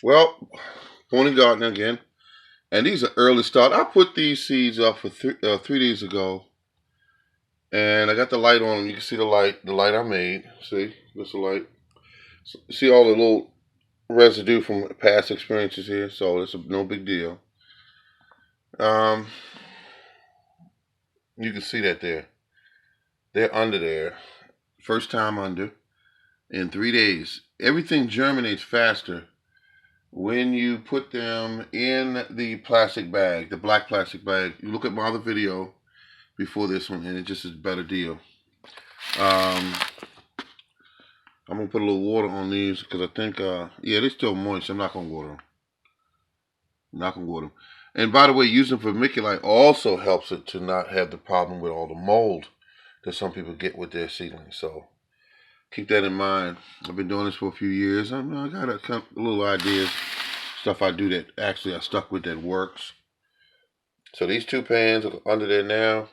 Well, morning gardening again, and these are early start. I put these seeds up for 3 days ago, and I got the light on them. You can see the light I made. See, this the light. See all the little residue from past experiences here, so it's no big deal. Um, you can see that there. They're under there. First time under in 3 days. Everything germinates faster when you put them in the plastic bag, the black plastic bag. You look at my other video before this one, and it just is a better deal. I'm gonna put a little water on these because I think, yeah, they're still moist. I'm not gonna water them. Not gonna water them. And by the way, using vermiculite also helps it to not have the problem with all the mold that some people get with their seedlings. So keep that in mind. I've been doing this for a few years. I got a little ideas, stuff I do that actually I stuck with that works. So these two pans are under there now.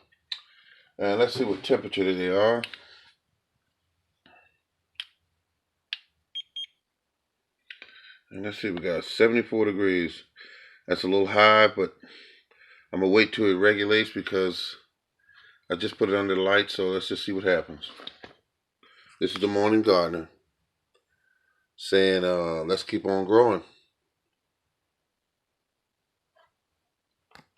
And let's see what temperature they are. And let's see, we got 74 degrees. That's a little high, but I'm going to wait till it regulates because I just put it under the light, so let's just see what happens. This is the morning gardener saying, let's keep on growing.